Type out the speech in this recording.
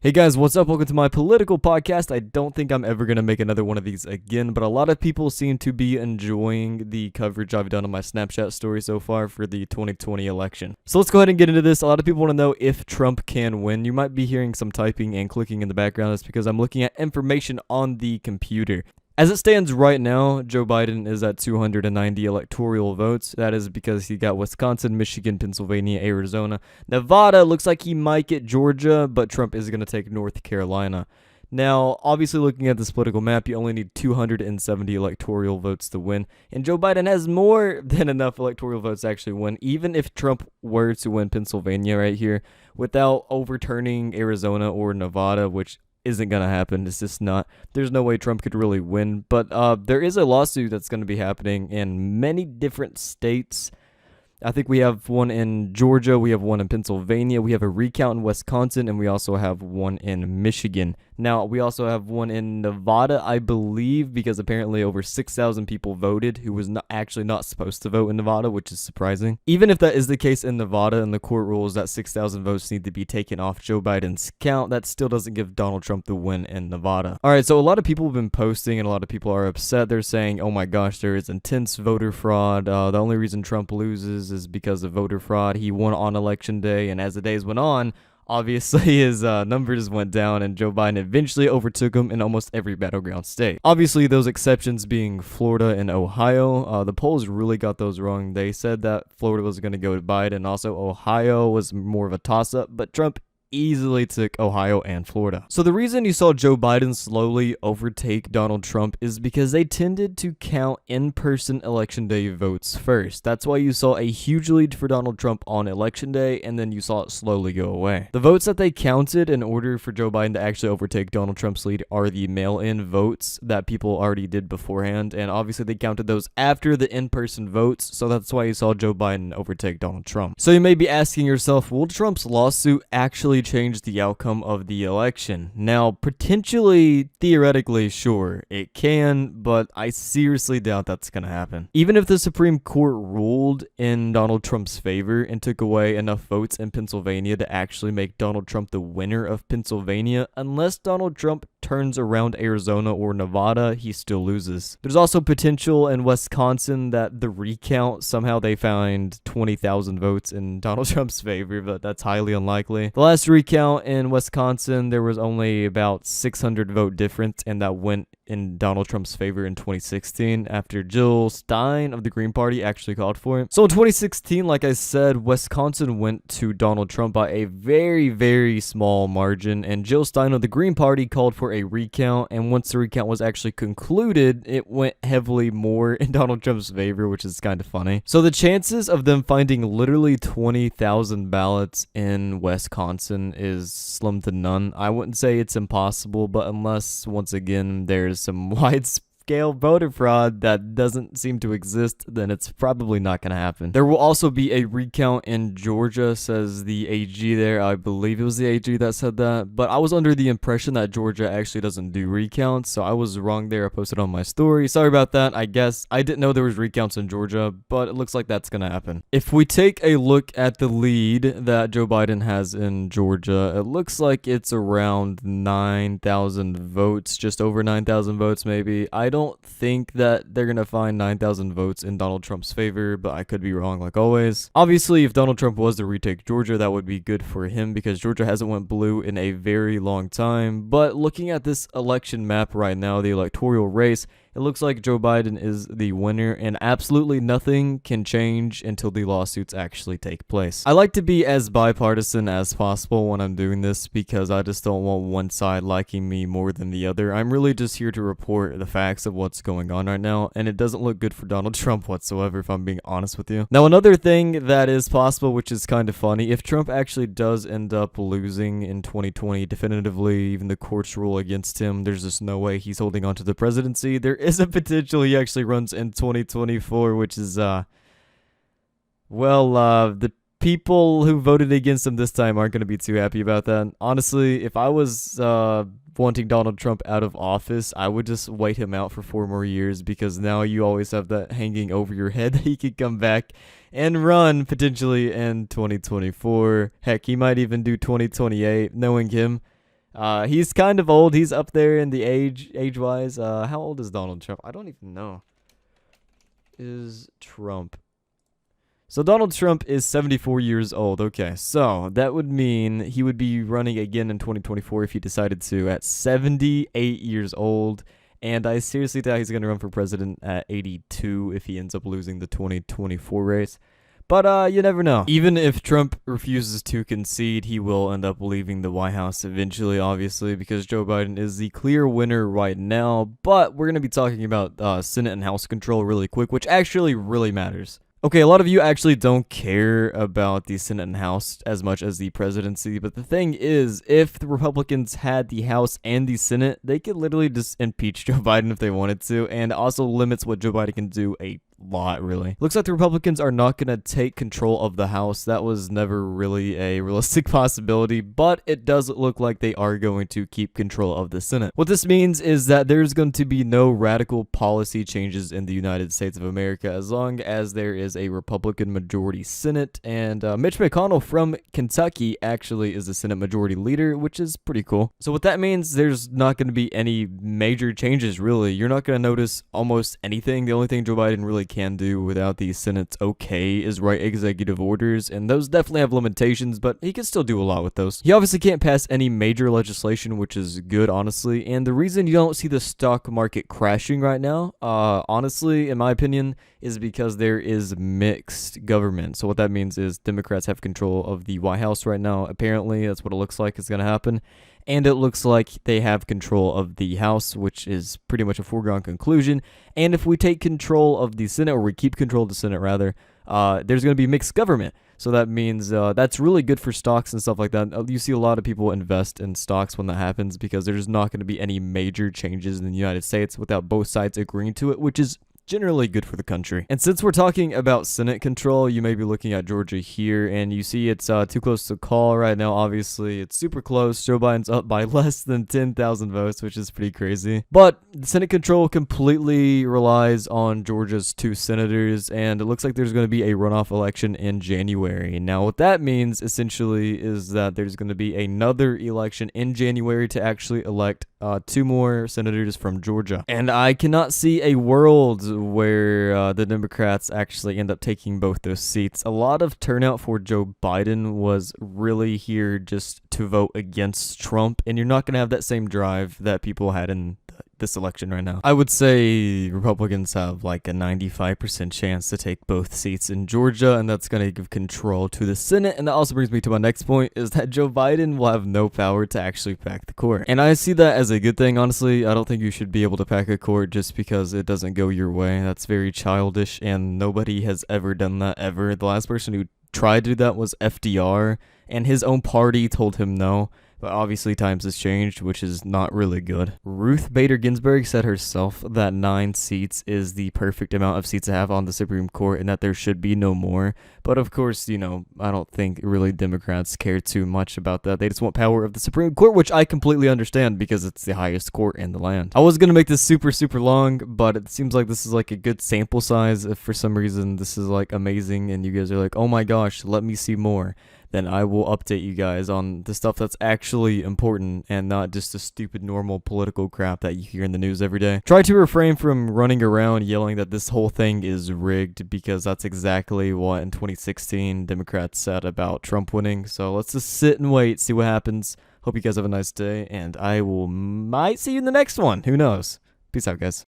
Hey guys, what's up? Welcome to my political podcast. I don't think I'm ever going to make another one of these again, but a lot of people seem to be enjoying the coverage I've done on my Snapchat story so far for the 2020 election. So let's go ahead and get into this. A lot of people want to know if Trump can win. You might be hearing some typing and clicking in the background. That's because I'm looking at information on the computer. As it stands right now, Joe Biden is at 290 electoral votes. That is because he got Wisconsin, Michigan, Pennsylvania, Arizona. Nevada looks like he might get Georgia, but Trump is going to take North Carolina. Now, obviously looking at this political map, you only need 270 electoral votes to win, and Joe Biden has more than enough electoral votes to actually win, even if Trump were to win Pennsylvania right here without overturning Arizona or Nevada, which isn't going to happen. It's just not. There's no way Trump could really win. But there is a lawsuit that's going to be happening in many different states. I think we have one in Georgia, we have one in Pennsylvania, we have a recount in Wisconsin, and we also have one in Michigan. Now, we also have one in Nevada, I believe, because apparently over 6,000 people voted who was not supposed to vote in Nevada, which is surprising. Even if that is the case in Nevada and the court rules that 6,000 votes need to be taken off Joe Biden's count, that still doesn't give Donald Trump the win in Nevada. All right, so a lot of people have been posting and a lot of people are upset. They're saying, oh my gosh, there is intense voter fraud. The only reason Trump loses is because of voter fraud. He won on election day, and as the days went on, obviously his numbers went down and Joe Biden eventually overtook him in almost every battleground state. Obviously, those exceptions being Florida and Ohio. The polls really got those wrong. They said that Florida was going to go to Biden. Also, Ohio was more of a toss-up, but Trump easily took Ohio and Florida. So the reason you saw Joe Biden slowly overtake Donald Trump is because they tended to count in-person election day votes first. That's why you saw a huge lead for Donald Trump on election day, and then you saw it slowly go away. The votes that they counted in order for Joe Biden to actually overtake Donald Trump's lead are the mail-in votes that people already did beforehand, and obviously they counted those after the in-person votes, so that's why you saw Joe Biden overtake Donald Trump. So you may be asking yourself, will Trump's lawsuit actually change the outcome of the election? Now, potentially, theoretically, sure, it can, but I seriously doubt that's going to happen. Even if the Supreme Court ruled in Donald Trump's favor and took away enough votes in Pennsylvania to actually make Donald Trump the winner of Pennsylvania, unless Donald Trump turns around Arizona or Nevada, he still loses. There's also potential in Wisconsin that the recount, somehow they find 20,000 votes in Donald Trump's favor, but that's highly unlikely. The last recount in Wisconsin, there was only about 600 vote difference, and that went in Donald Trump's favor in 2016 after Jill Stein of the Green Party actually called for it. So in 2016, like I said, Wisconsin went to Donald Trump by a very, very small margin, and Jill Stein of the Green Party called for a recount, and once the recount was actually concluded, it went heavily more in Donald Trump's favor, which is kind of funny. So the chances of them finding literally 20,000 ballots in Wisconsin is slim to none. I wouldn't say it's impossible, but unless, once again, there's some widescale voter fraud that doesn't seem to exist, then it's probably not going to happen. There will also be a recount in Georgia, says the AG there. I believe it was the AG that said that, but I was under the impression that Georgia actually doesn't do recounts, so I was wrong there. I posted on my story. Sorry about that. I guess I didn't know there was recounts in Georgia, but it looks like that's going to happen. If we take a look at the lead that Joe Biden has in Georgia, it looks like it's around 9,000 votes, just over 9,000 votes maybe. I don't think that they're going to find 9,000 votes in Donald Trump's favor, but I could be wrong like always. Obviously, if Donald Trump was to retake Georgia, that would be good for him because Georgia hasn't went blue in a very long time. But looking at this election map right now, the electoral race, it looks like Joe Biden is the winner, and absolutely nothing can change until the lawsuits actually take place. I like to be as bipartisan as possible when I'm doing this because I just don't want one side liking me more than the other. I'm really just here to report the facts of what's going on right now, and it doesn't look good for Donald Trump whatsoever, if I'm being honest with you. Now, another thing that is possible, which is kind of funny, if Trump actually does end up losing in 2020 definitively, even the courts rule against him, there's just no way he's holding on to the presidency. There is a potential he actually runs in 2024, which is, the people who voted against him this time aren't going to be too happy about that. Honestly, if I was wanting Donald Trump out of office, I would just wait him out for 4 more years because now you always have that hanging over your head that he could come back and run potentially in 2024. Heck, he might even do 2028, knowing him. He's kind of old. He's up there in the age-wise. How old is Donald Trump? I don't even know. Is Trump? So Donald Trump is 74 years old. Okay, so that would mean he would be running again in 2024 if he decided to at 78 years old. And I seriously doubt he's going to run for president at 82 if he ends up losing the 2024 race. But you never know. Even if Trump refuses to concede, he will end up leaving the White House eventually, obviously, because Joe Biden is the clear winner right now. But we're going to be talking about Senate and House control really quick, which actually really matters. Okay, a lot of you actually don't care about the Senate and House as much as the presidency, but the thing is, if the Republicans had the House and the Senate, they could literally just impeach Joe Biden if they wanted to, and also limits what Joe Biden can do a lot, really. Looks like the Republicans are not going to take control of the House. That was never really a realistic possibility, but it does look like they are going to keep control of the Senate. What this means is that there's going to be no radical policy changes in the United States of America as long as there is a Republican majority Senate, and Mitch McConnell from Kentucky actually is the Senate Majority Leader, which is pretty cool. So what that means, there's not going to be any major changes, really. You're not going to notice almost anything. The only thing Joe Biden really can do without the Senate's okay is write executive orders, and those definitely have limitations, but he can still do a lot with those. He obviously can't pass any major legislation, which is good, honestly, and the reason you don't see the stock market crashing right now, honestly, in my opinion, is because there is mixed government. So what that means is Democrats have control of the White House right now. Apparently, that's what it looks like is going to happen. And it looks like they have control of the House, which is pretty much a foregone conclusion. And if we take control of the Senate, or we keep control of the Senate, rather, there's going to be mixed government. So that means that's really good for stocks and stuff like that. You see a lot of people invest in stocks when that happens because there's not going to be any major changes in the United States without both sides agreeing to it, which is generally good for the country. And since we're talking about Senate control, you may be looking at Georgia here, and you see it's too close to call right now. Obviously, it's super close. Joe Biden's up by less than 10,000 votes, which is pretty crazy. But the Senate control completely relies on Georgia's 2 senators, and it looks like there's going to be a runoff election in January. Now, what that means, essentially, is that there's going to be another election in January to actually elect 2 more senators from Georgia. And I cannot see a world where the Democrats actually end up taking both those seats. A lot of turnout for Joe Biden was really here just to vote against Trump, and you're not going to have that same drive that people had in this election right now. I would say Republicans have like a 95% chance to take both seats in Georgia, and that's going to give control to the Senate. And that also brings me to my next point, is that Joe Biden will have no power to actually pack the court. And I see that as a good thing, honestly. I don't think you should be able to pack a court just because it doesn't go your way. That's very childish, and nobody has ever done that ever. The last person who tried to do that was FDR, and his own party told him no. But obviously times has changed, which is not really good. Ruth Bader Ginsburg said herself that 9 seats is the perfect amount of seats to have on the Supreme Court and that there should be no more. But of course, I don't think really Democrats care too much about that. They just want power of the Supreme Court, which I completely understand because it's the highest court in the land. I was going to make this super, super long, but it seems like this is like a good sample size. If for some reason this is like amazing and you guys are like, oh my gosh, let me see more, then I will update you guys on the stuff that's actually important and not just the stupid normal political crap that you hear in the news every day. Try to refrain from running around yelling that this whole thing is rigged, because that's exactly what in 2016 Democrats said about Trump winning. So let's just sit and wait, see what happens. Hope you guys have a nice day, and I might see you in the next one. Who knows? Peace out, guys.